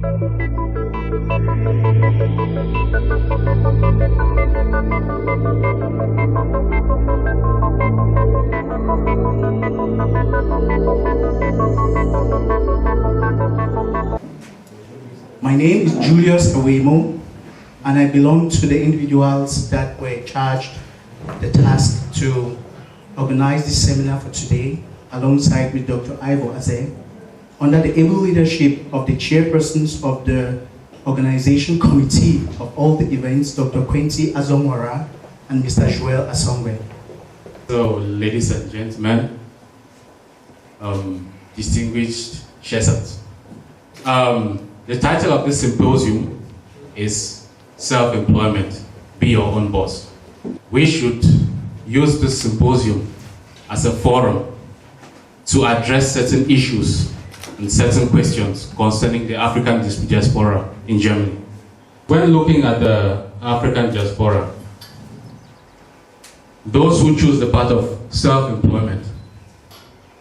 My name is Julius Awemo, and I belong to the individuals that were charged the task to organize this seminar for today, alongside with Dr. Ivo Aze, under the able leadership of the chairpersons of the organization committee of all the events, Dr. Quincy Azongwara and Mr. Joel Asongwe. So, ladies and gentlemen, distinguished Shesans, the title of this symposium is Self-Employment, Be Your Own Boss. We should use this symposium as a forum to address certain issues and certain questions concerning the African diaspora in Germany. When looking at the African diaspora, those who choose the path of self-employment,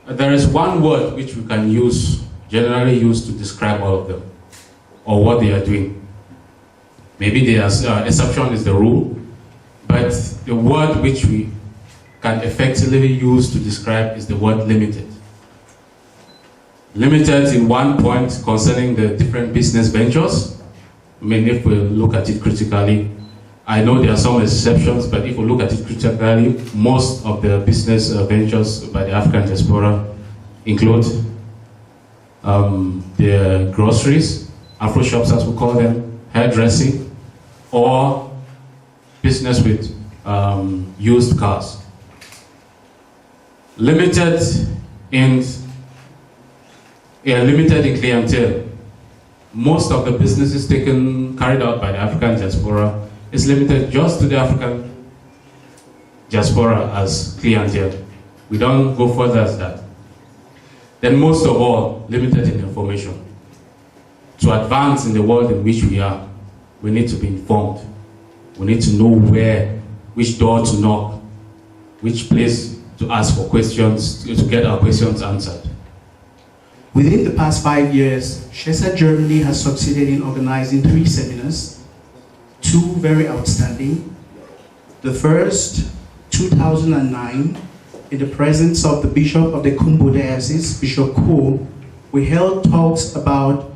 there is one word which we can use, generally used to describe all of them, or what they are doing. Maybe the exception is the rule, but the word which we can effectively use to describe is the word limited. Limited in one point concerning the different business ventures. I mean, if we look at it critically, I know there are some exceptions, but if we look at it critically, most of the business ventures by the African diaspora include the groceries, Afro shops as we call them, hairdressing, or business with used cars. Limited in clientele. Most of the businesses carried out by the African diaspora is limited just to the African diaspora as clientele. We don't go further as that. Then most of all, limited in information. To advance in the world in which we are, we need to be informed. We need to know which door to knock, which place to ask for questions, to get our questions answered. Within the past 5 years, Shesa Germany has succeeded in organizing 3 seminars, 2 very outstanding. The first, 2009, in the presence of the Bishop of the Kumbo Diocese, Bishop Ko, we held talks about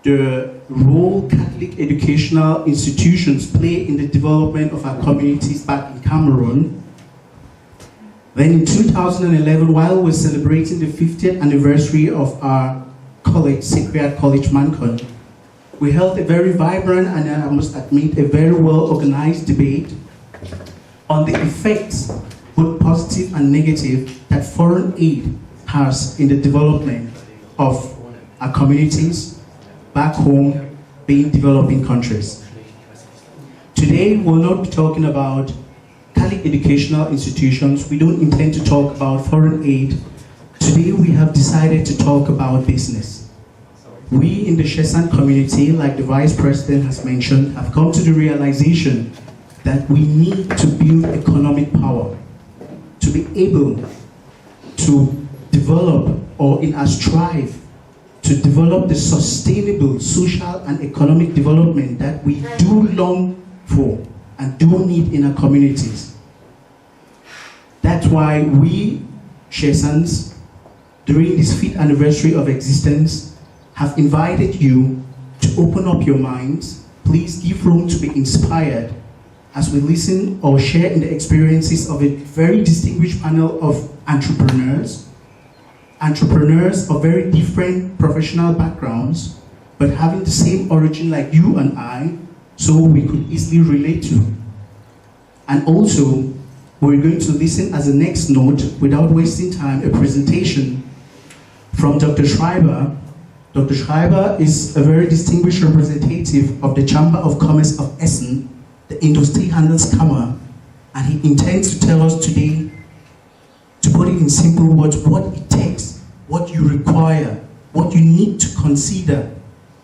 the role Catholic educational institutions play in the development of our communities back in Cameroon. Then in 2011, while we're celebrating the 50th anniversary of our college, Sacred College Mancon, we held a very vibrant and I must admit a very well organized debate on the effects, both positive and negative, that foreign aid has in the development of our communities back home, being developing countries. Today, we'll not be talking about Catholic educational institutions. We don't intend to talk about foreign aid. Today, we have decided to talk about business. We in the Shesan community, like the Vice President has mentioned, have come to the realization that we need to build economic power to be able to develop, or in our strive to develop the sustainable social and economic development that we do long for and do need in our communities. That's why we, Shesans, during this 5th anniversary of existence, have invited you to open up your minds. Please give room to be inspired as we listen or share in the experiences of a very distinguished panel of entrepreneurs of very different professional backgrounds, but having the same origin like you and I, so we could easily relate to. And also, we're going to listen as a next note, without wasting time, a presentation from Dr. Schreiber. Dr. Schreiber is a very distinguished representative of the Chamber of Commerce of Essen, the Industriehandelskammer, and he intends to tell us today, to put it in simple words, what it takes, what you require, what you need to consider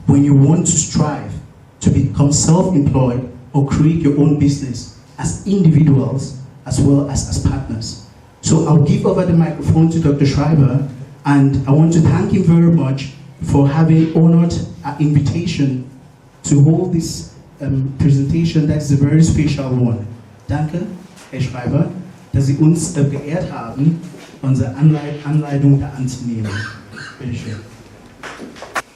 when you want to strive to become self-employed or create your own business as individuals as well as partners. So I'll give over the microphone to Dr. Schreiber, and I want to thank him very much for having honored our invitation to hold this presentation. That's a very special one. Danke, Herr Schreiber, dass Sie uns geehrt haben, unsere Anleitung da anzunehmen. Bitte schön.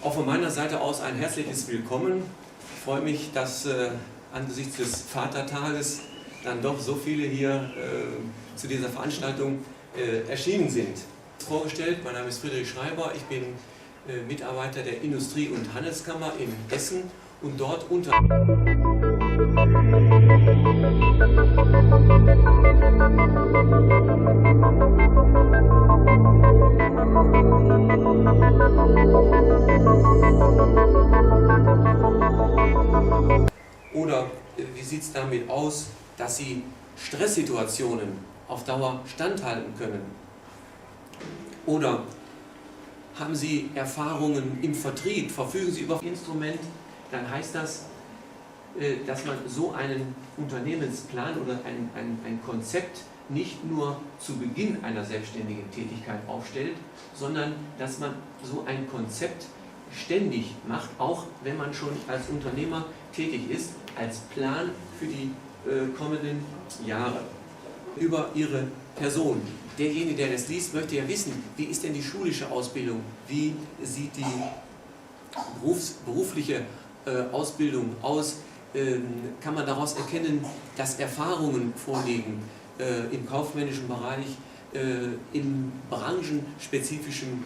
Auch von meiner Seite aus ein herzliches Willkommen. Ich freue mich, dass angesichts des Vatertages dann doch so viele hier zu dieser Veranstaltung erschienen sind. Vorgestellt, mein Name ist Friedrich Schreiber, ich bin Mitarbeiter der Industrie- und Handelskammer in Essen und dort unter Oder wie sieht es damit aus, dass Sie Stresssituationen auf Dauer standhalten können? Oder haben Sie Erfahrungen im Vertrieb, verfügen Sie über ein Instrument, dann heißt das, dass man so einen Unternehmensplan oder ein Konzept nicht nur zu Beginn einer selbstständigen Tätigkeit aufstellt, sondern dass man so ein Konzept ständig macht, auch wenn man schon als Unternehmer tätig ist, als Plan für die kommenden Jahre. Über Ihre Person. Derjenige, der das liest, möchte ja wissen, wie ist denn die schulische Ausbildung, wie sieht die berufliche Ausbildung aus, kann man daraus erkennen, dass Erfahrungen vorliegen im kaufmännischen Bereich, im branchenspezifischen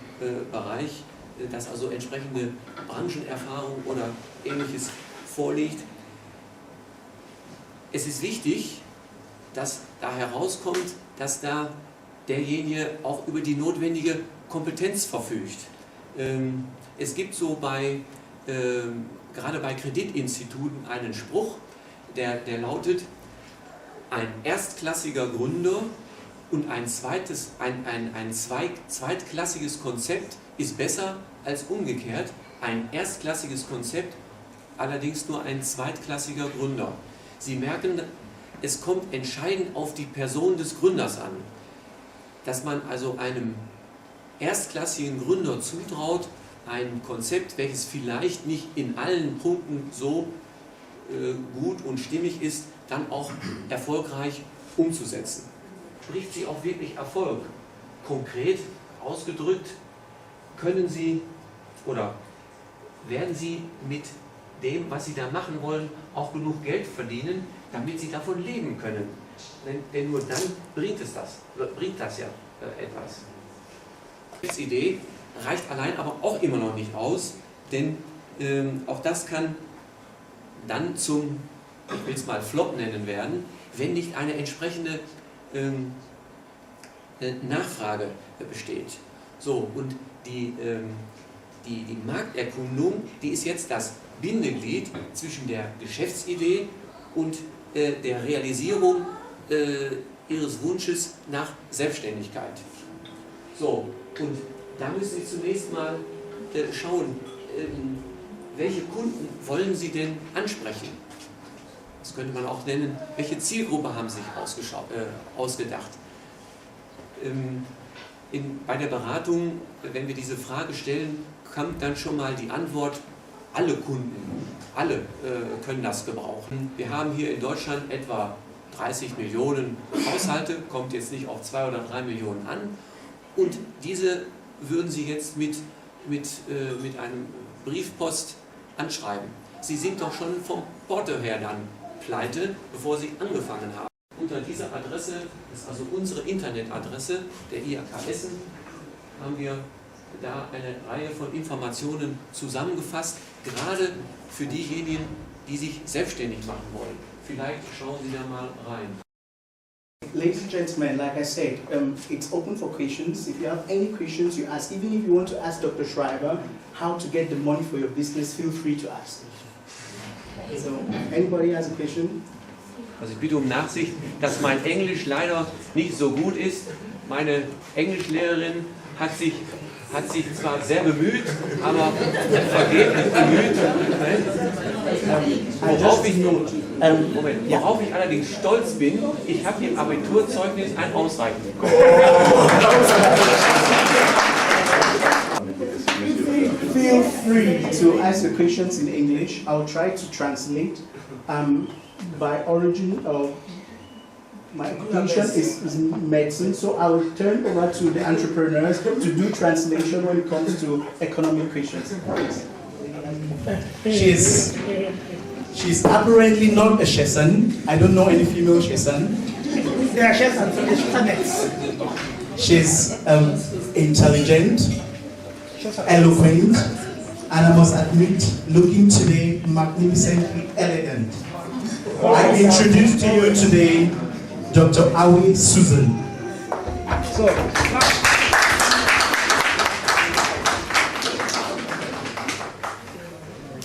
Bereich, dass also entsprechende Branchenerfahrung oder Ähnliches vorliegt. Es ist wichtig, dass da herauskommt, dass da derjenige auch über die notwendige Kompetenz verfügt. Es gibt so gerade bei Kreditinstituten einen Spruch, der lautet, ein erstklassiger Gründer und ein zweitklassiges Konzept ist besser als umgekehrt. Ein erstklassiges Konzept, allerdings nur ein zweitklassiger Gründer. Sie merken, es kommt entscheidend auf die Person des Gründers an. Dass man also einem erstklassigen Gründer zutraut, ein Konzept, welches vielleicht nicht in allen Punkten so gut und stimmig ist, dann auch erfolgreich umzusetzen. Bringt sie auch wirklich Erfolg? Konkret ausgedrückt, können Sie oder werden Sie mit dem, was Sie da machen wollen, auch genug Geld verdienen, damit Sie davon leben können. Denn nur dann bringt das ja etwas. Die Idee reicht allein aber auch immer noch nicht aus, denn auch das kann dann zum, ich will es mal Flop nennen werden, wenn nicht eine entsprechende Nachfrage besteht. So, und die Markterkundung, die ist jetzt das Bindeglied zwischen der Geschäftsidee und der Realisierung Ihres Wunsches nach Selbstständigkeit. So, und da müssen Sie zunächst mal schauen, welche Kunden wollen Sie denn ansprechen? Das könnte man auch nennen, welche Zielgruppe haben Sie sich ausgedacht? Bei der Beratung, wenn wir diese Frage stellen, kommt dann schon mal die Antwort, alle Kunden, alle können das gebrauchen. Wir haben hier in Deutschland etwa 30 Millionen Haushalte, kommt jetzt nicht auf 2 oder 3 Millionen an. Und diese würden Sie jetzt mit einem Briefpost anschreiben. Sie sind doch schon vom Porto her dann pleite, bevor Sie angefangen haben. Unter dieser Adresse, das ist also unsere Internetadresse der IHK Essen, haben wir da eine Reihe von Informationen zusammengefasst, gerade für diejenigen, die sich selbstständig machen wollen. Vielleicht schauen Sie da mal rein. Ladies and gentlemen, like I said, it's open for questions. If you have any questions, you ask. Even if you want to ask Dr. Schreiber how to get the money for your business, feel free to ask. So, anybody has a question? Also ich bitte um Nachsicht, dass mein Englisch leider nicht so gut ist. Meine Englischlehrerin hat sich zwar sehr bemüht, aber vergeblich bemüht. Worauf ich allerdings stolz bin, ich habe im Abiturzeugnis ein Ausreichend bekommen. free to ask the questions in English. I'll try to translate. By origin of my occupation is medicine, so I will turn over to the entrepreneurs to do translation when it comes to economic questions. She's apparently not a Shesan. I don't know any female Shesan. There are Shesan, so there's Shesanettes. She's intelligent, eloquent, and I must admit, looking today magnificently elegant. I introduce to you today Dr. Awi Susan.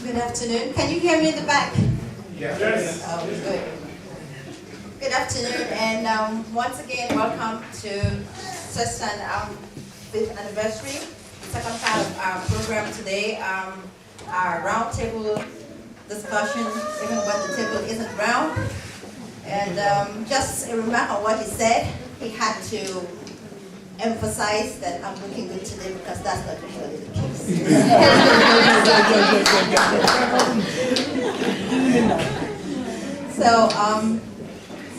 Good afternoon. Can you hear me in the back? Yes. Oh, good. Good afternoon, and once again, welcome to such an 5th anniversary, second part of our program today. Our roundtable discussion, even when the table isn't round. And just a remark on what he said, he had to emphasize that I'm looking good today because that's not usually the case. So,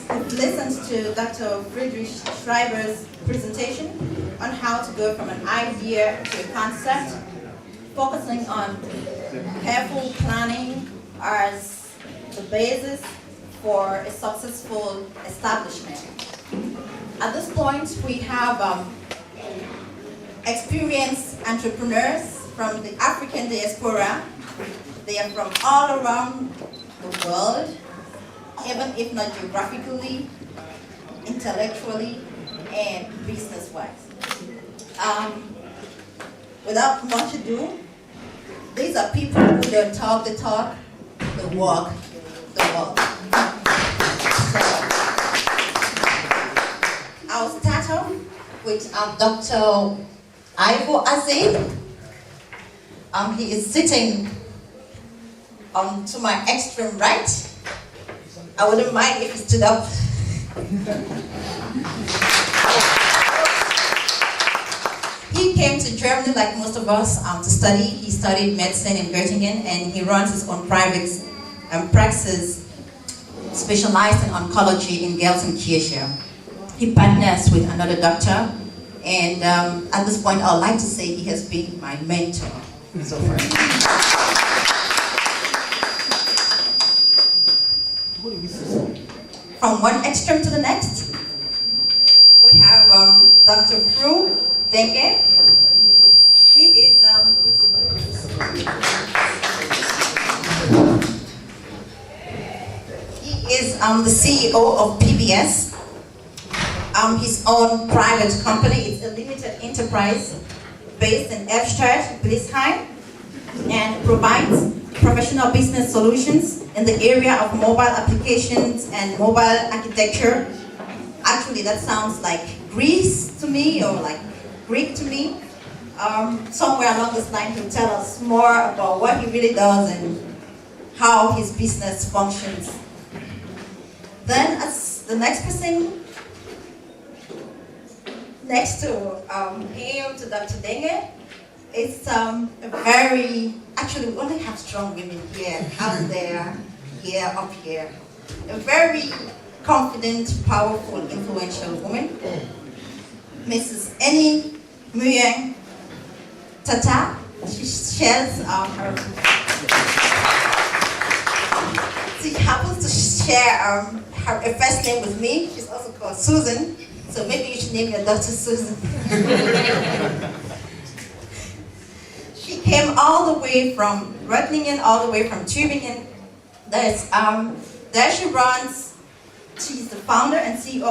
we've listened to Dr. Friedrich Schreiber's presentation on how to go from an idea to a concept, focusing on careful planning as the basis for a successful establishment. At this point, we have experienced entrepreneurs from the African diaspora. They are from all around the world, even if not geographically, intellectually, and business-wise. Without much ado, these are people who don't talk the talk, they walk the walk. So, I'll start off with Dr. Ivo Azib. He is sitting to my extreme right. I wouldn't mind if he stood up. He came to Germany like most of us to study. He studied medicine in Göttingen, and he runs his own private practice specialized in oncology in Gelsenkirchen. He partners with another doctor, and at this point I would like to say he has been my mentor so far. From one extreme to the next, we have Dr. Fru Denke. He is the CEO of PBS, his own private company. It's a limited enterprise based in Erftstadt, Blisheim, and provides professional business solutions in the area of mobile applications and mobile architecture. Actually, that sounds like Greece to me, or like Greek to me. Somewhere along this line, he'll tell us more about what he really does and how his business functions. Then, as the next person, next to him, to Dr. Denge, it's a very, actually we only have strong women here, out there, here, up here. A very confident, powerful, influential woman, Mrs. Eni Muyang Tata. She shares she happens to share her first name with me. She's also called Susan, so maybe you should name your daughter Susan. She came all the way from Reutlingen, all the way from Tübingen. There she runs. She's the founder and CEO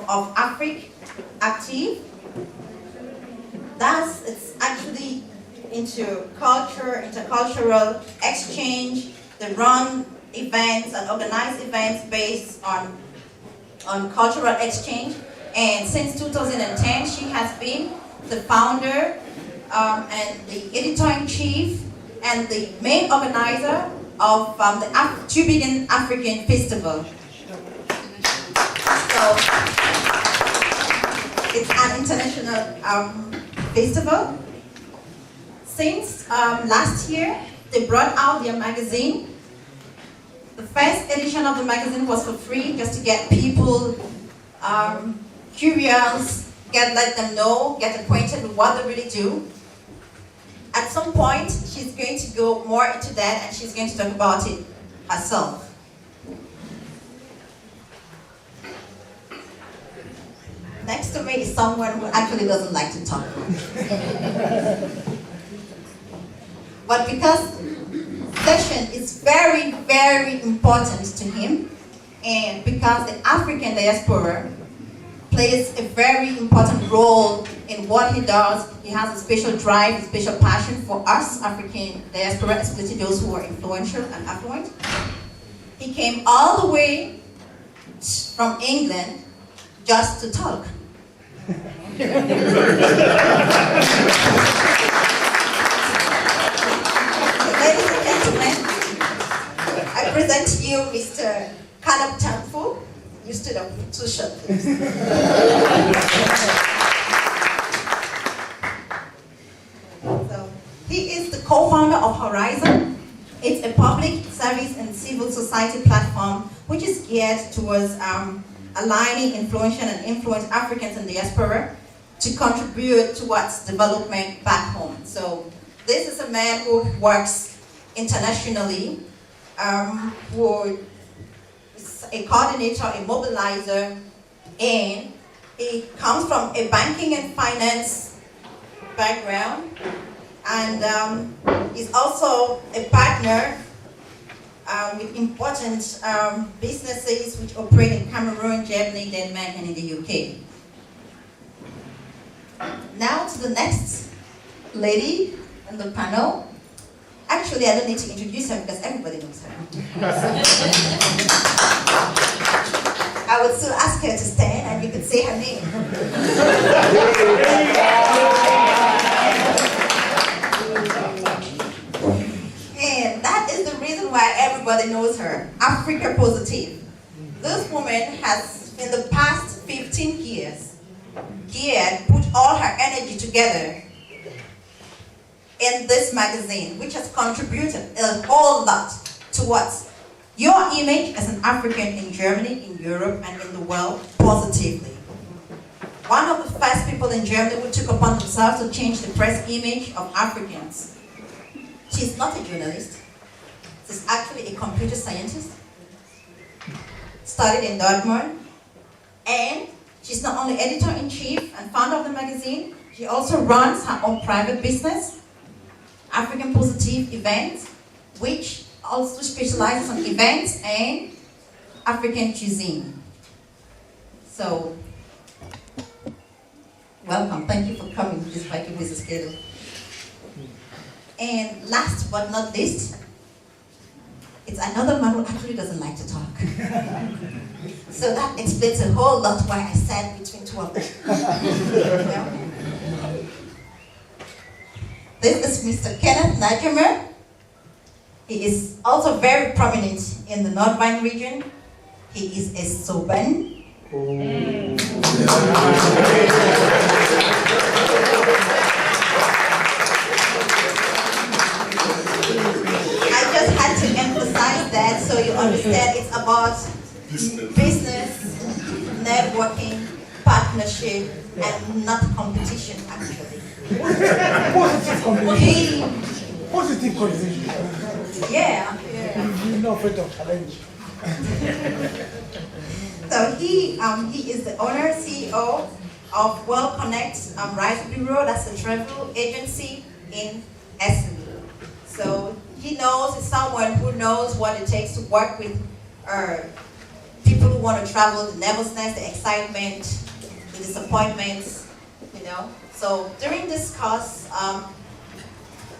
of Afrique Active. It's actually into culture, intercultural exchange. They run events and organize events based on cultural exchange. And since 2010, she has been the founder and the editor-in-chief and the main organizer of the Tübingen African Festival. So it's an international festival since last year, they brought out their magazine. The first edition of the magazine was for free, just to get people curious, let them know, get acquainted with what they really do. At some point, she's going to go more into that, and she's going to talk about it herself. Next to me is someone who actually doesn't like to talk. But because session is very, very important to him, and because the African diaspora plays a very important role in what he does, he has a special drive, a special passion for us African diaspora, especially those who are influential and affluent. He came all the way from England just to talk. Ladies and gentlemen, I present to you Mr. Caleb Tanfu. You stood up too short, please. So, he is the co-founder of Horizon. It's a public service and civil society platform which is geared towards aligning influential and influent Africans in diaspora to contribute towards development back home. So this is a man who works internationally, who is a coordinator, a mobilizer, and he comes from a banking and finance background, and is also a partner with important businesses which operate in Cameroon, Germany, Denmark, and in the UK. Now to the next lady on the panel. Actually, I don't need to introduce her because everybody knows her. I would still ask her to stand and you could say her name. And that is the reason why everybody knows her. Africa Positive. This woman has, in the past 15 years, put all her energy together in this magazine, which has contributed a whole lot towards your image as an African in Germany, in Europe, and in the world positively. One of the first people in Germany who took upon themselves to change the press image of Africans. She's not a journalist. She's actually a computer scientist. Studied in Dortmund. And she's not only editor-in-chief and founder of the magazine, she also runs her own private business, African Positive Events, which also specializes on events and African cuisine. So, welcome. Thank you for coming despite your busy schedule. And last but not least, it's another man who actually doesn't like to talk. So that explains a whole lot why I sat between two of them. Yeah. This is Mr. Kenneth Najimer. He is also very prominent in the North Rhine region. He is a Soban. I just had to emphasize that so you understand it's about business, networking, partnership, and not competition actually. Positive competition. Positive competition. Yeah. You're not afraid of challenge. So he is the owner, CEO of Well Connect Rise Bureau. That's a travel agency in Essen. So he knows, it's someone who knows what it takes to work with people who want to travel, the nervousness, the excitement, the disappointments, you know. So during this course,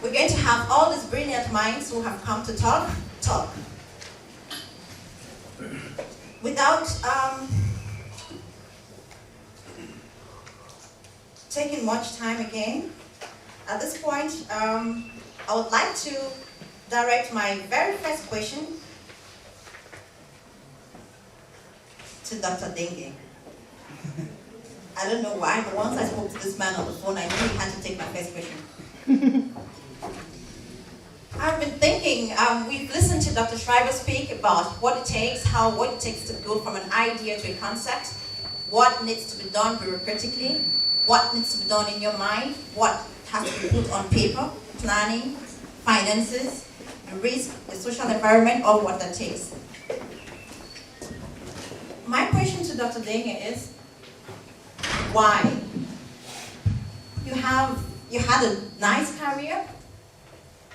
we're going to have all these brilliant minds who have come to talk. Without taking much time again, at this point, I would like to direct my very first question to Dr. Dengue. I don't know why, but once I spoke to this man on the phone, I knew he had to take my first question. I've been thinking, we've listened to Dr. Schreiber speak about what it takes to go from an idea to a concept, what needs to be done bureaucratically, what needs to be done in your mind, what has to be put on paper, planning, finances, risk, the social environment, all what that takes. My question to Dr. Denge is, why? You had a nice career.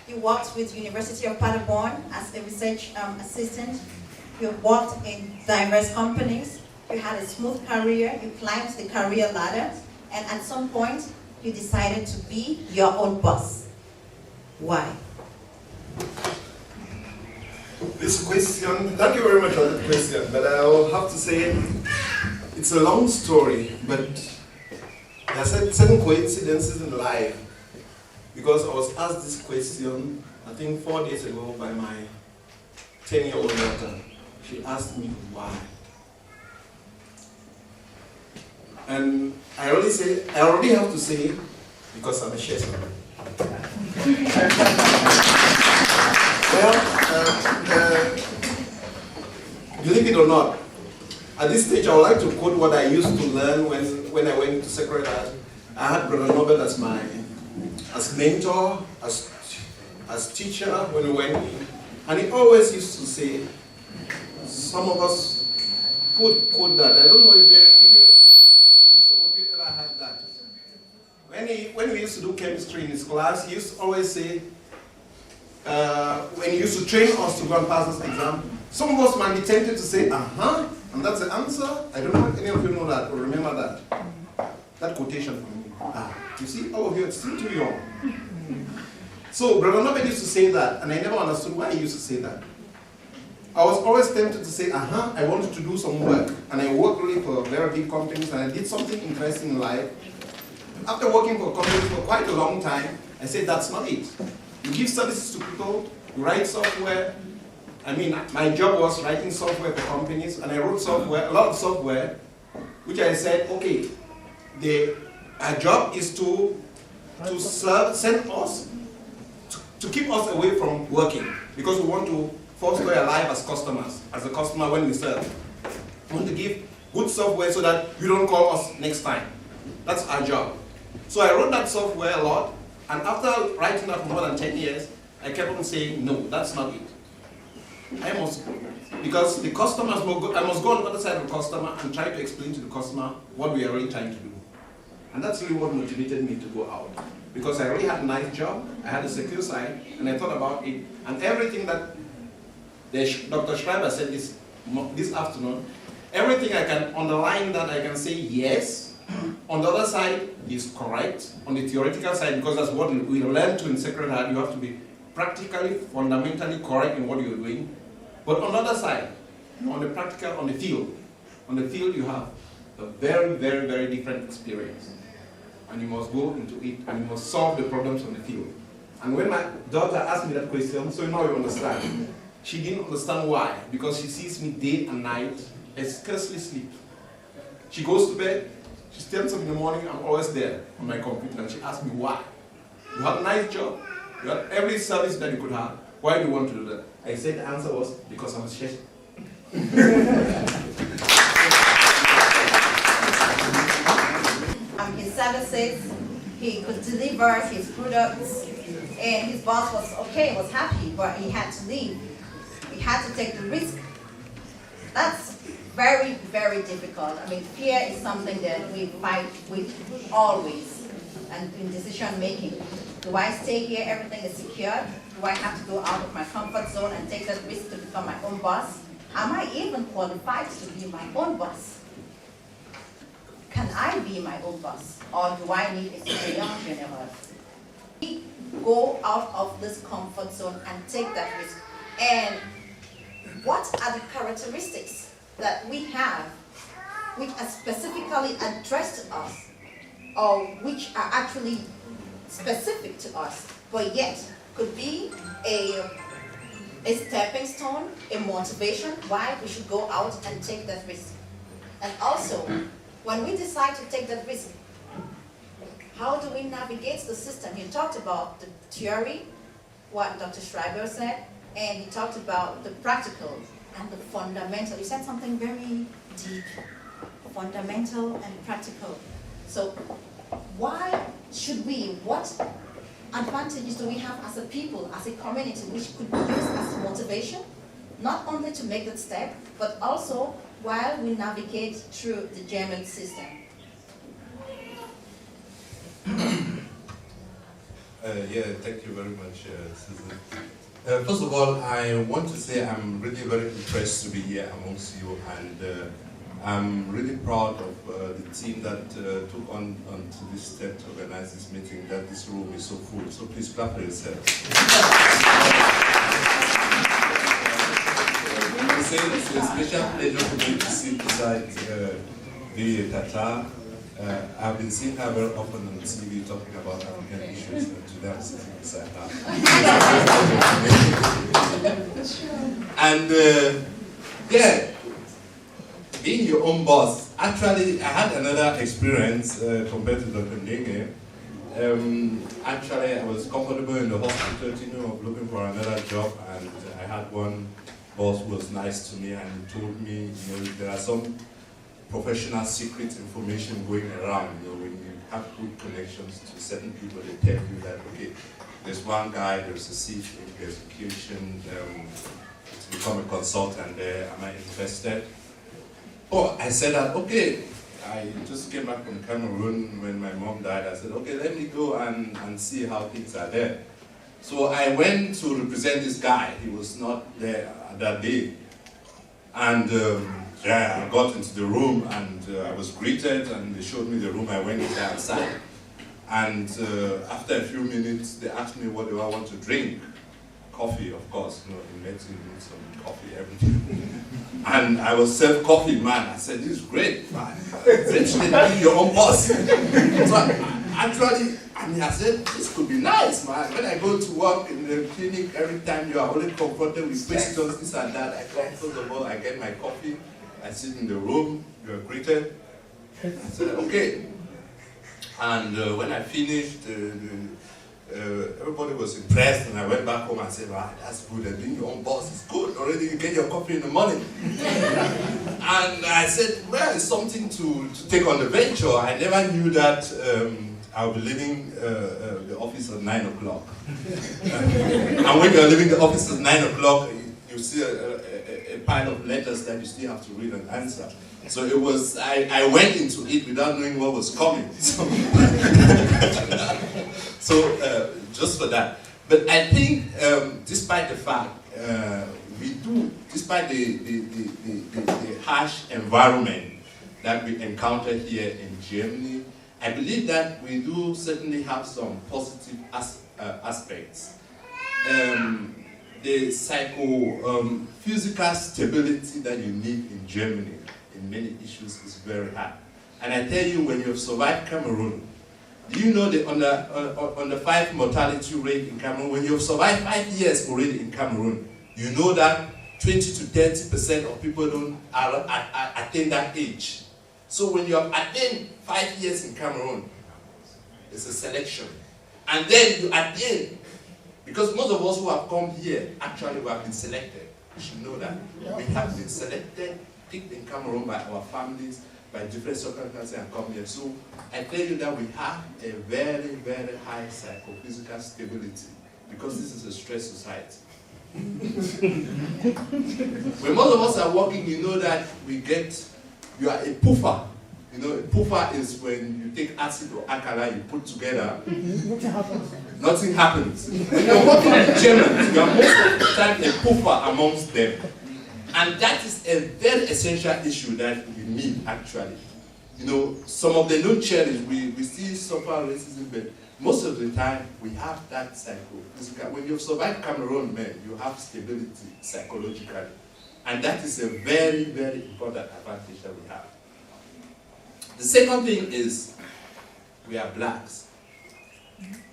You worked with University of Paderborn as a research assistant. You worked in diverse companies. You had a smooth career. You climbed the career ladder. And at some point, you decided to be your own boss. Why? This question, thank you very much for that question, but I will have to say it's a long story, but there are certain coincidences in life, because I was asked this question, I think 4 days ago by my 10-year-old daughter. She asked me why. And I already have to say, because I'm a chef. Well, believe it or not, at this stage I would like to quote what I used to learn when I went to Secretariat. I had Brother Nobel as mentor, as teacher when we went in. And he always used to say, some of us quote that. I don't know if some of you ever had that. When we used to do chemistry in his class, he used to always say, when he used to train us to go and pass this exam, some of us might be tempted to say, and that's the answer. I don't know if any of you know that or remember that. That quotation from me. You see, all of you are still too young. So Brother Nobel used to say that, and I never understood why he used to say that. I was always tempted to say, I wanted to do some work, and I worked really for very big companies, and I did something interesting in life. After working for companies for quite a long time, I said, that's not it. You give services to people, you write software. I mean, my job was writing software for companies, and I wrote software, a lot of software, which I said, okay, our job is to send us, to keep us away from working, because we want to foster a life as customers, as a customer when we serve. We want to give good software so that you don't call us next time. That's our job. So I wrote that software a lot, and after writing that for more than 10 years, I kept on saying, no, that's not it. Because the customers, I must go on the other side of the customer and try to explain to the customer what we are really trying to do. And that's really what motivated me to go out. Because I really had a nice job, I had a secure side, and I thought about it. And everything that Dr. Schreiber said this afternoon, everything I can underline that I can say yes. On the other side is correct. On the theoretical side, because that's what we learn to in Secretariat, you have to be practically, fundamentally correct in what you're doing. But on the other side, on the practical, on the field you have a very, very, very different experience. And you must go into it, and you must solve the problems on the field. And when my daughter asked me that question, so now you understand. She didn't understand why, because she sees me day and night, I scarcely sleep. She goes to bed, she stands up in the morning, I'm always there on my computer, and she asks me why. You have a nice job, you have every service that you could have, why do you want to do that? I said the answer was, because I'm a chef. His services, he could deliver his products, and his boss was happy, but he had to leave. He had to take the risk. That's very, very difficult. I mean, fear is something that we fight with always, and in decision making. Do I stay here, everything is secure? Do I have to go out of my comfort zone and take that risk to become my own boss? Am I even qualified to be my own boss? Can I be my own boss? Or do I need a superior general? We go out of this comfort zone and take that risk. And what are the characteristics that we have which are specifically addressed to us, or which are actually specific to us, but yet could be a stepping stone, a motivation why we should go out and take that risk? And also, when we decide to take that risk, how do we navigate the system? You talked about the theory. what Dr. Schreiber said, and he talked about the practical and the fundamental. You said something very deep, fundamental and practical. So why should we, what advantages do we have as a people, as a community, which could be used as motivation, not only to make that step, but also while we navigate through the German system? Yeah, thank you very much, Susan. First of all, I want to say I'm really very impressed to be here amongst you, and I'm really proud of the team that took on to this step to organize this meeting, that this room is so full. So please clap for yourself. I say it's a special pleasure for me to sit beside the Tata. I've been seeing her very often on TV talking about African issues, and today I'm sitting beside her. And yeah, being your own boss. Actually, I had another experience compared to Dr. Ndege. Actually, I was comfortable in the hospital, of looking for another job, and I had one boss who was nice to me, and he told me, there are some professional secret information going around. When you have good connections to certain people, they tell you that, okay, there's one guy, there's a seat in execution, to become a consultant there, am I interested? Oh, I said that, okay. I just came back from Cameroon when my mom died. I said, okay, let me go and see how things are there. So I went to represent this guy. He was not there that day. And yeah, I got into the room, and I was greeted, and they showed me the room. I went outside. And after a few minutes, they asked me what do I want to drink. Coffee, of course. In medicine, you need some coffee every day. And I was served coffee, man. I said, this is great, man. Essentially, be your own boss. So I said, this could be nice, man. When I go to work in the clinic, every time you are only confronted with questions, this and that, I come, first of all, I get my coffee, I sit in the room, you are greeted. I said, okay. And when I finished, everybody was impressed, and I went back home and said, wow, that's good, and being your own boss is good. Already you get your coffee in the morning. And I said, well, it's something to take on the venture. I never knew that I'll be leaving the office at 9 o'clock. And when you're leaving the office at 9 o'clock, you see a pile of letters that you still have to read and answer. So it was, I went into it without knowing what was coming. So just for that. But I think, despite the fact, despite the harsh environment that we encounter here in Germany, I believe that we do certainly have some positive aspects. The physical stability that you need in Germany in many issues is very high. And I tell you, when you have survived Cameroon, do you know that on the 5 mortality rate in Cameroon, when you have survived 5 years already in Cameroon, you know that 20 to 30% of people don't attain that age. So when you have attained 5 years in Cameroon, it's a selection. And then you attain, because most of us who have come here, actually we have been selected. You should know that. We have been selected, picked in Cameroon by our families, by different circumstances, and come here. So I tell you that we have a very, very high psychophysical stability, because this is a stress society. When most of us are working, you know that you are a puffer. A puffer is when you take acid or alkali, you put together. Nothing happens. Nothing happens. When you're working with Germans, you are most of the time a puffer amongst them. And that is a very essential issue that we need, actually. Some of the known challenges, we still suffer racism, but most of the time, we have that psychophysical. When you've survived Cameroon, man, you have stability psychologically. And that is a very, very important advantage that we have. The second thing is, we are blacks.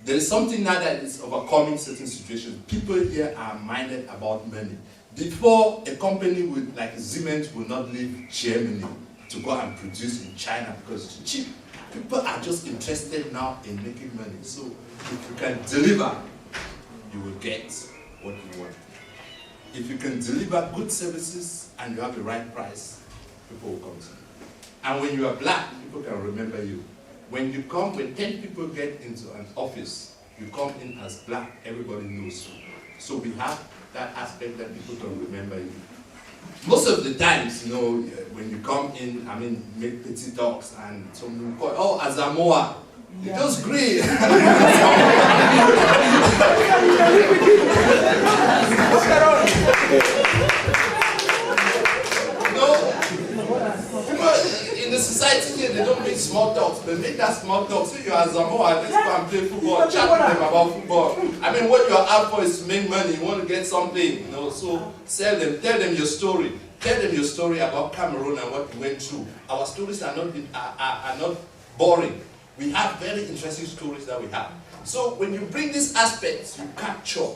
There is something now that is overcoming certain situations. People here are minded about money. Before, a company like Siemens would not leave Germany to go and produce in China because it's cheap. People are just interested now in making money. So if you can deliver you will get what you want. If you can deliver good services and you have the right price, people will come to you. And when you are black, people can remember you. When 10 people get into an office, you come in as black, everybody knows you. So we have that aspect that people can remember you. Most of the times, when you come in, make petty talks and some will call, oh, Azamoa, you just great. In the society here, they don't make small talks. They make that small talk. Say you're Azamoa, let's go and play football, chat with them about football. What you're out for is to make money. You want to get something, So tell them your story. Tell them your story about Cameroon and what you went through. Our stories are not boring. We have very interesting stories that we have. So when you bring these aspects, you capture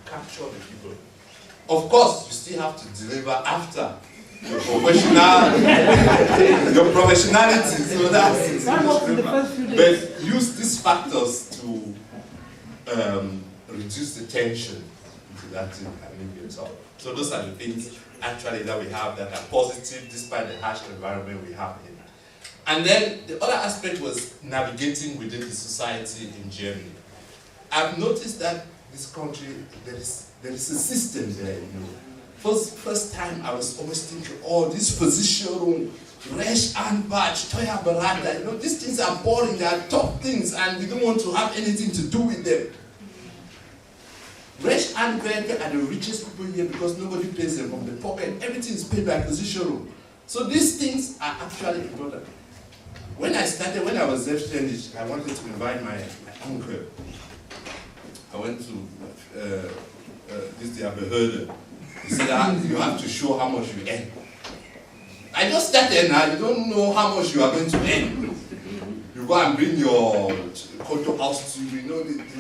the people. Of course, you still have to deliver after your professionality. So that's it. But use these factors to reduce the tension into that thing and make it up. So those are the things actually that we have that are positive despite the harsh environment we have in. And then the other aspect was navigating within the society in Germany. I've noticed that this country, there is a system there, First time I was always thinking, oh, this position, Resh and Batch, Toya Barata, these things are boring, they are top things, and we don't want to have anything to do with them. Resh and Batch are the richest people here because nobody pays them from the pocket. Everything is paid by position. So these things are actually important. When I was selbstständig, I wanted to invite my uncle. I went to this Behörde. He said, you have to show how much you earn. I just started now, you don't know how much you are going to earn. You go and bring your condo house to you, the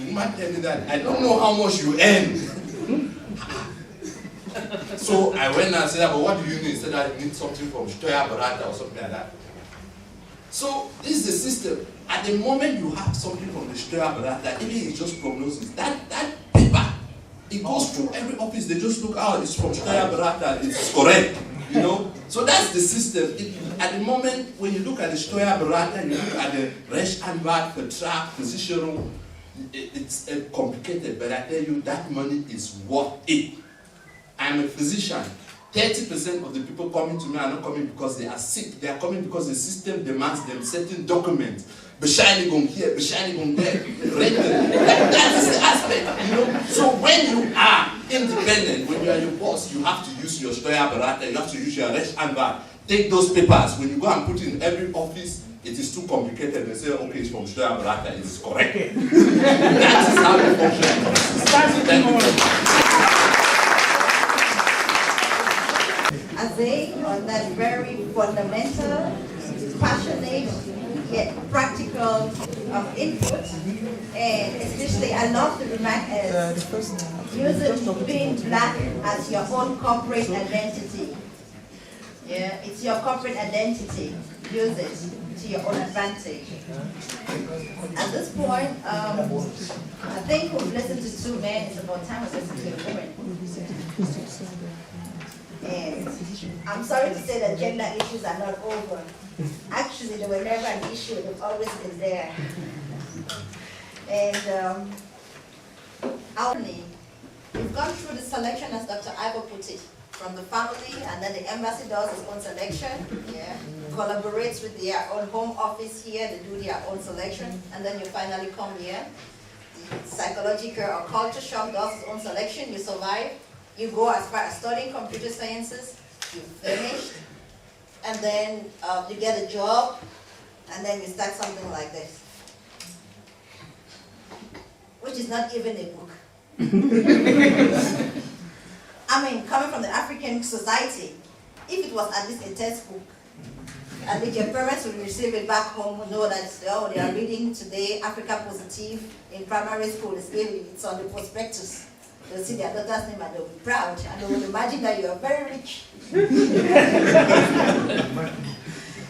woman tell me that, I don't know how much you earn. So I went and said, but what do you need? He said, I need something from Stoya Barata or something like that. So this is the system. At the moment you have something from the Stoya Barata, even it's just prognosis, that paper, it goes through every office. They just look out, it's from Stoya Barata, it's correct, So that's the system. At the moment, when you look at the Stoya Barata, you look at the Resh Anvat, the track, position, it's complicated, but I tell you, that money is worth it. I'm a physician. 30% of the people coming to me are not coming because they are sick. They are coming because the system demands them certain documents. Beshani going here, Beshani going there. That is the aspect, So when you are independent, when you are your boss, you have to use your Stoya Barata, you have to use your Resh Anvar. Take those papers. When you go and put it in every office, it is too complicated. They say, okay, it's from Stoya Barata, it is correct. That is how it functions. Azay, on that very fundamental, passionate, yet practical input. And especially, I love the remark as using being black as your own corporate identity. Yeah, it's your corporate identity. Use it to your own advantage. At this point, I think we've listened to two men. It's about time we listen to a woman. And I'm sorry to say that gender issues are not over. Actually, they were never an issue. They've always been there. And we've gone through the selection, as Dr. Ivo put it, from the family, and then the embassy does its own selection, collaborates with their own home office here, they do their own selection, and then you finally come here. The psychological or culture shock does its own selection, you survive. You go as far as studying computer sciences, you finish, and then you get a job, and then you start something like this, which is not even a book. Coming from the African society, if it was at least a textbook, at least your parents will receive it back home, know that they are reading today Africa Positive in primary school, it's on the prospectus. They'll see their daughter's name and they'll be proud and they will imagine that you are very rich.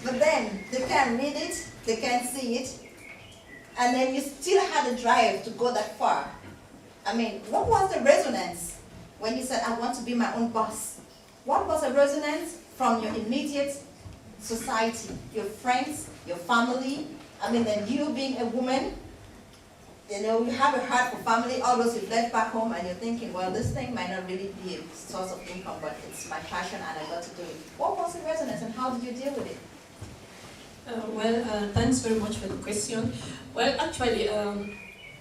But then they can't read it, they can't see it, and then you still had a drive to go that far. I mean, what was the resonance when you said, I want to be my own boss? What was the resonance from your immediate society, your friends, your family? I mean, then you being a woman, you know, you have a heart for family, all those you've left back home, and you're thinking, well, this thing might not really be a source of income, but it's my passion and I got to do it. What was the resonance and how did you deal with it? Thanks very much for the question. Well, actually,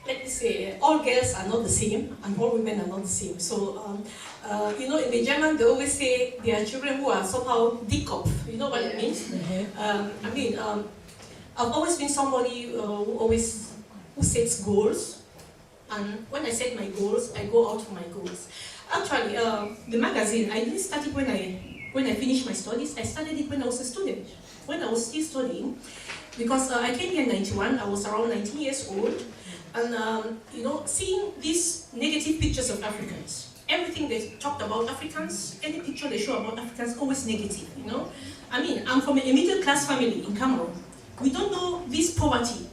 let me say, all girls are not the same, and all women are not the same. So, you know, in the German, they always say there are children who are somehow dick-up. You know what it means? I've always been somebody who sets goals, and when I set my goals, I go out for my goals. Actually, the magazine, I didn't start it when I finished my studies. I started it when I was a student, when I was still studying, because I came here in 91, I was around 19 years old, and you know, seeing these negative pictures of Africans, everything they talked about Africans, any picture they show about Africans, always negative, you know. I mean, I'm from a middle class family in Cameroon. We don't know this poverty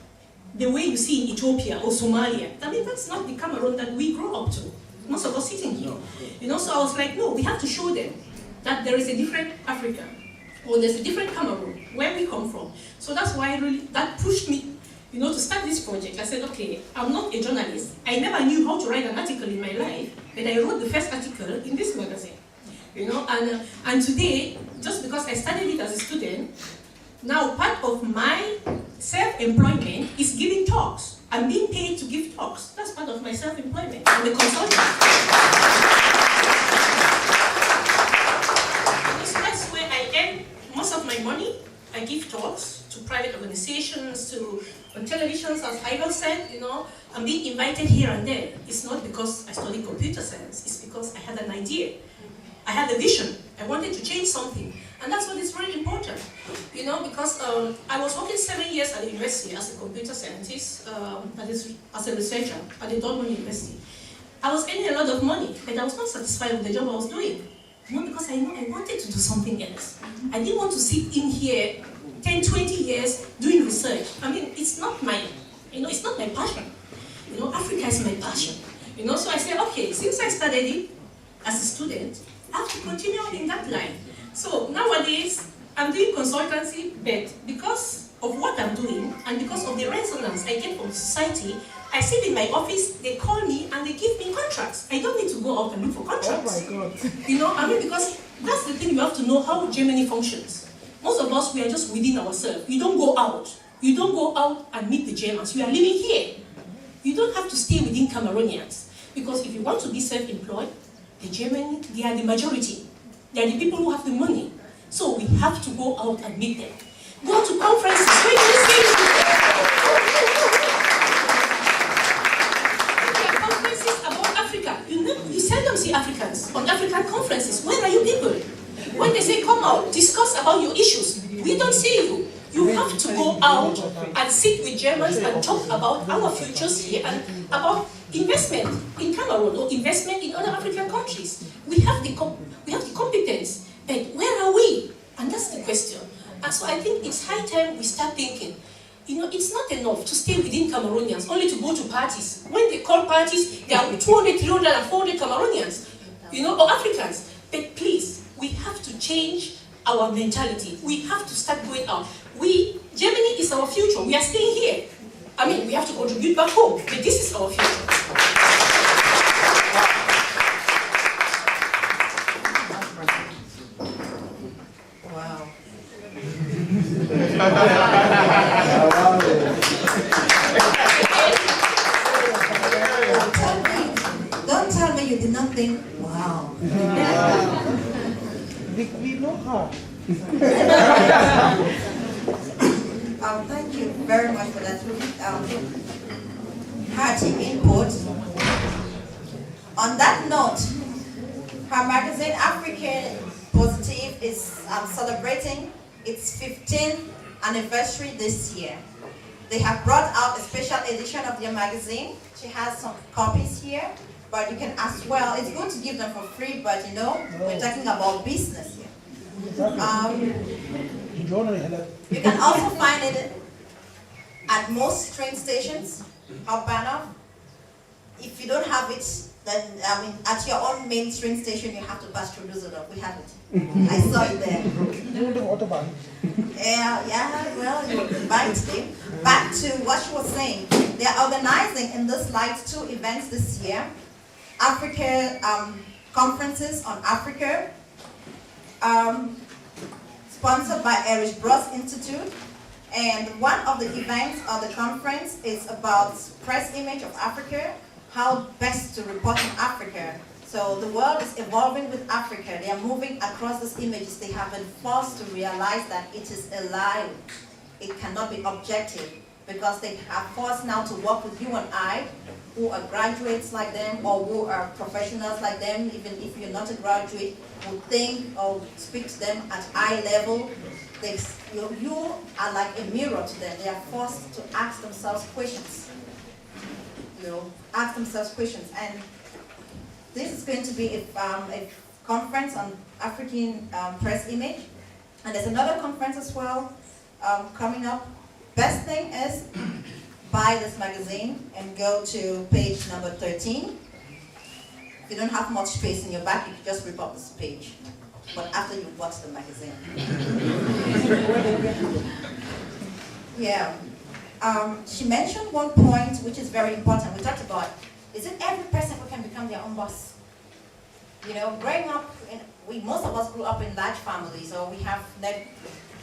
the way you see in Ethiopia or Somalia. I mean, that's not the Cameroon that we grew up to. Most of us sitting here. You know, so I was like, no, we have to show them that there is a different Africa, or there's a different Cameroon, where we come from. So that's why that pushed me, you know, to start this project. I said, okay, I'm not a journalist. I never knew how to write an article in my life, but I wrote the first article in this magazine. You know, and today, just because I studied it as a student, now part of my self-employment is giving talks. I'm being paid to give talks. That's part of my self-employment. I'm a consultant. So that's where I earn most of my money. I give talks to private organizations, on televisions, as Idol said, you know. I'm being invited here and there. It's not because I studied computer science. It's because I had an idea. I had a vision. I wanted to change something. And that's what is very important, you know, because I was working 7 years at the university as a computer scientist, that is, as a researcher at the Dortmund University. I was earning a lot of money, but I was not satisfied with the job I was doing. You know, because I know I wanted to do something else. I didn't want to sit in here 10, 20 years doing research. I mean, it's not my, you know, it's not my passion. You know, Africa is my passion. You know, so I said, okay, since I started it as a student, I have to continue in that line. So nowadays, I'm doing consultancy, but because of what I'm doing and because of the resonance I get from society, I sit in my office, they call me and they give me contracts. I don't need to go out and look for contracts. Oh my God. You know, I mean, because that's the thing, you have to know how Germany functions. Most of us, we are just within ourselves. You don't go out. You don't go out and meet the Germans. You are living here. You don't have to stay within Cameroonians. Because if you want to be self-employed, the Germans, they are the majority. They are the people who have the money. So we have to go out and meet them. Go to conferences. Where do you see there are conferences about Africa. You seldom see Africans on African conferences. Where are you people? When they say, come out, discuss about your issues, we don't see you. You have to go out and sit with Germans and talk about our futures here and about investment in Cameroon or investment in other African countries. We have the competence, but where are we? And that's the question. And so I think it's high time we start thinking, you know, it's not enough to stay within Cameroonians, only to go to parties. When they call parties, there are 200, 300, and 400 Cameroonians, you know, or Africans. But please, we have to change our mentality. We have to start going out. Germany is our future. We are staying here. I mean, we have to contribute back home, but this is our future. Wow. Don't tell me you did not think, wow. We know her. Thank you very much for that hearty input. On that note, her magazine African Positive is celebrating its 15th anniversary this year. They have brought out a special edition of their magazine. She has some copies here, but you can as well. It's good to give them for free, but you know, we're talking about business here. You can also find it at most train stations, Urbana, if you don't have it, then I mean, at your own mainstream station, you have to pass through Düsseldorf. We have it. I saw it there. Yeah, well, you're right today. Back to what she was saying. They are organizing in this light 2 events this year. Africa conferences on Africa, sponsored by Erich Bros Institute. And one of the events of the conference is about press image of Africa, how best to report on Africa. So the world is evolving with Africa. They are moving across these images. They have been forced to realize that it is alive. It cannot be objective, because they are forced now to work with you and I, who are graduates like them or who are professionals like them, even if you're not a graduate, who think or speak to them at eye level. You are like a mirror to them. They are forced to ask themselves questions. Ask themselves questions. And this is going to be a conference on African press image. And there's another conference as well coming up. Best thing is buy this magazine and go to page number 13. If you don't have much space in your back, you can just rip up this page. But after you've watched the magazine. Yeah. She mentioned one point which is very important. We talked about, is it every person who can become their own boss? Growing up, most of us grew up in large families, or we have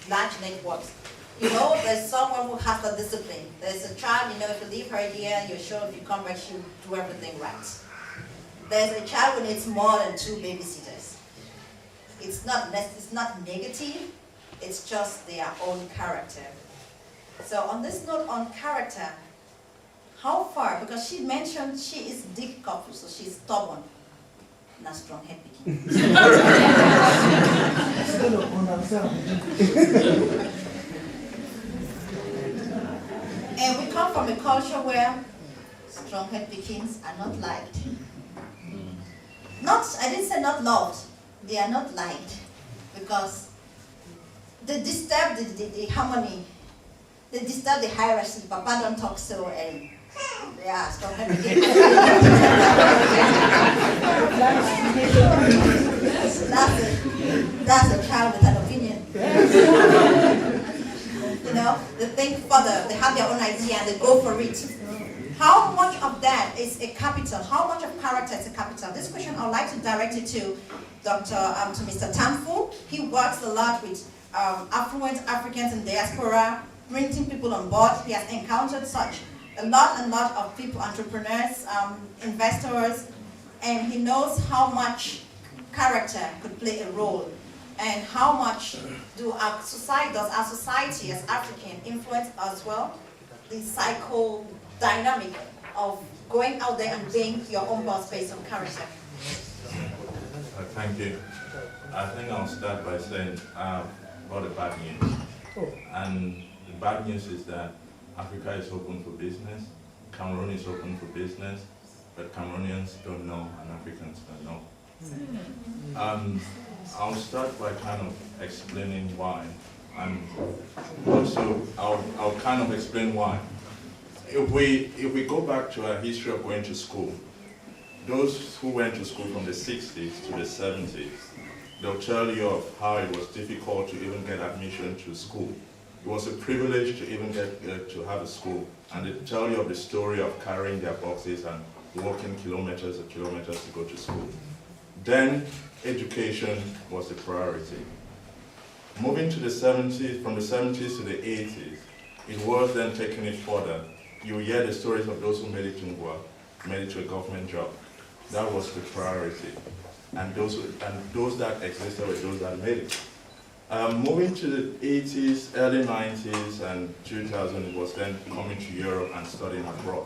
large networks. There's someone who has the discipline. There's a child, if you leave her here, you're sure if you come back, she'll do everything right. There's a child who needs more than 2 babysitters. It's not negative, it's just their own character. So on this note on character, how far, because she mentioned she is deep couple, so she's stubborn, not strong head picking. And we come from a culture where strong head pickings are not liked. I didn't say not loved, they are not liked, because they disturb the harmony, they disturb the hierarchy. Papa don't talk so, and yeah, strong head pickings. That's a child with an opinion. They think further, they have their own idea and they go for it. How much of that is a capital? How much of character is a capital? This question I would like to direct it to to Mr. Tamfu. He works a lot with affluent Africans in diaspora, bringing people on board. He has encountered a lot of people, entrepreneurs, investors, and he knows how much character could play a role. And how much does our society as African influence as well? The psychodynamic of going out there and being your own boss based on character. Thank you. I think I'll start by saying about the bad news. And the bad news is that Africa is open for business, Cameroon is open for business, but Cameroonians don't know and Africans don't know. I'll start by kind of explaining why, and also I'll kind of explain why. If we go back to our history of going to school, those who went to school from the 60s to the 70s, they'll tell you of how it was difficult to even get admission to school. It was a privilege to even get to have a school, and they tell you of the story of carrying their boxes and walking kilometers and kilometers to go to school. Then education was the priority. Moving to the 70s, from the 70s to the 80s, it was then taking it further. You hear the stories of those who made it to Ngwa, made it to a government job. That was the priority. And those that existed were those that made it. Moving to the 80s, early 90s, and 2000, it was then coming to Europe and studying abroad.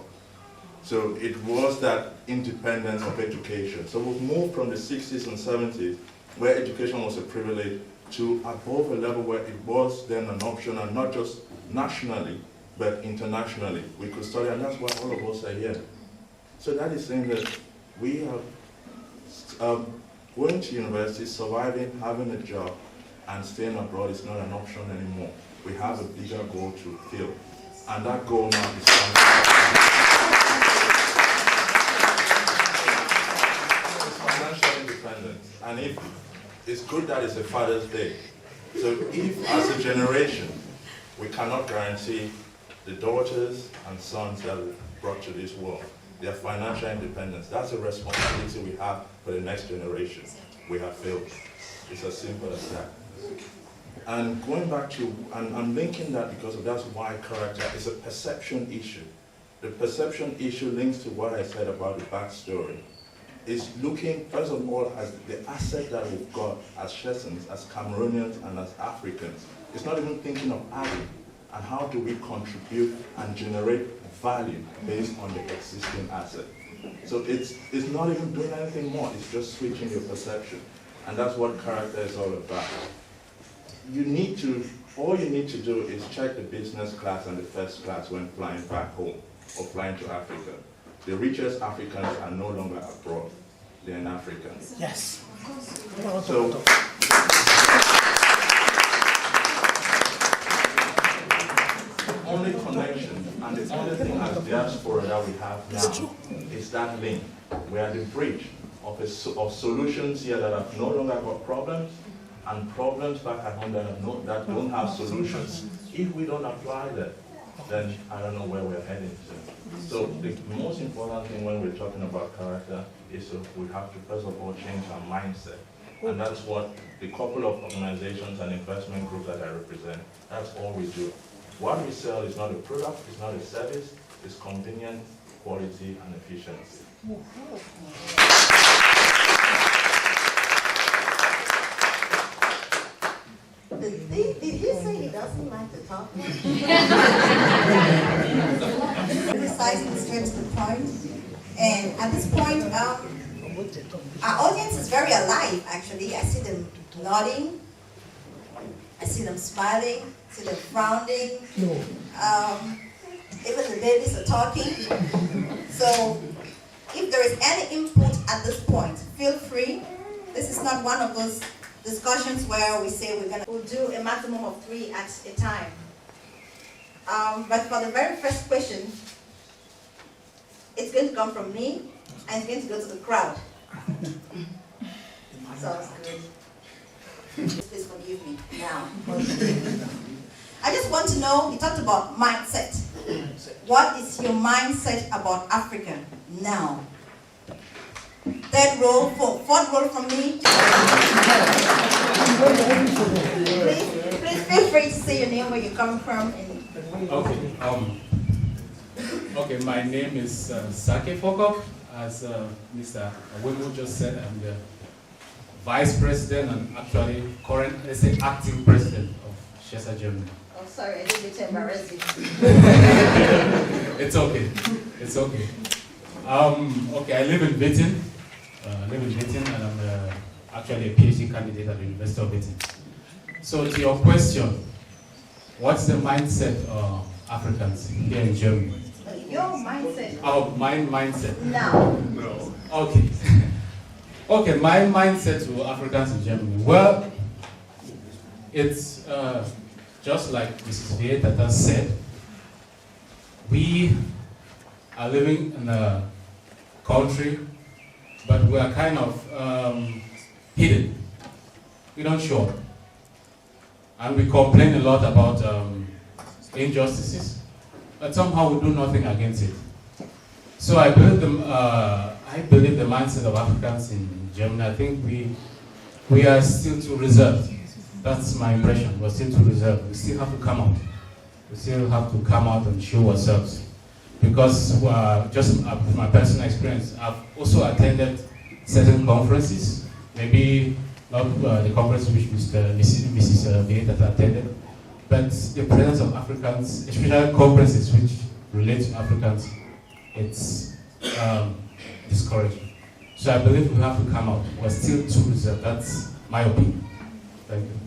So it was that independence of education. So we've moved from the 60s and 70s, where education was a privilege, to above a level where it was then an option, and not just nationally, but internationally. We could study, and that's why all of us are here. So that is saying that we are going to university, surviving, having a job, and staying abroad is not an option anymore. We have a bigger goal to fill, and that goal now is and if it's good that it's a Father's Day. So if, as a generation, we cannot guarantee the daughters and sons that we brought to this world their financial independence, that's a responsibility we have for the next generation. We have failed. It's as simple as that. And going back to, and I'm linking that because that's why character is a perception issue. The perception issue links to what I said about the backstory. It's looking, first of all, at the asset that we've got as Shesans, as Cameroonians, and as Africans. It's not even thinking of adding, and how do we contribute and generate value based on the existing asset. So it's not even doing anything more, it's just switching your perception. And that's what character is all about. All you need to do is check the business class and the first class when flying back home or flying to Africa. The richest Africans are no longer abroad, they're in Africa. Yes. So, the only connection and the only thing as diaspora that we have now is that link. We are the bridge of solutions here that have no longer got problems, and problems back at home that don't have solutions. If we don't apply that, then I don't know where we're heading to. So the most important thing when we're talking about character is we have to first of all change our mindset. And that's what the couple of organizations and investment groups that I represent, that's all we do. What we sell is not a product, it's not a service, it's convenience, quality, and efficiency. Did he say he doesn't like to talk? Precise and straight to the point. And at this point, our audience is very alive, actually. I see them nodding. I see them smiling. I see them frowning. Even the babies are talking. So if there is any input at this point, feel free. This is not one of those discussions where we say we'll do a maximum of 3 at a time. But for the very first question, it's going to come from me, and it's going to go to the crowd. Sounds good. Please forgive me now. I just want to know, you talked about mindset. What is your mindset about Africa now? Fourth role from me. Please feel free to say your name, where you're coming from. Okay, my name is Sake Fokop. As Mr. Awemu just said, I'm the Vice President and actually current, let's say, acting President of Shesa Germany. Oh, sorry, I didn't get to embarrass you. It's okay. It's okay. Okay, I live in Britain. And I'm actually a PhD candidate at the University of Britain. So to your question, what's the mindset of Africans here in Germany? Your mindset. Oh, my mindset. No. Okay. Okay, my mindset to Africans in Germany. Well, it's just like Mrs. Vieta said, we are living in a country, but we are kind of hidden. We don't show up. And we complain a lot about injustices, but somehow we do nothing against it. So I believe the mindset of Africans in Germany, I think we are still too reserved. That's my impression. We're still too reserved. We still have to come out. We still have to come out and show ourselves. Because just from my personal experience, I've also attended certain conferences, maybe not the conference which Mrs. Vieta attended, but the presence of Africans, especially conferences which relate to Africans, it's discouraging. So I believe we have to come out. We're still too reserved. That's my opinion. Thank you.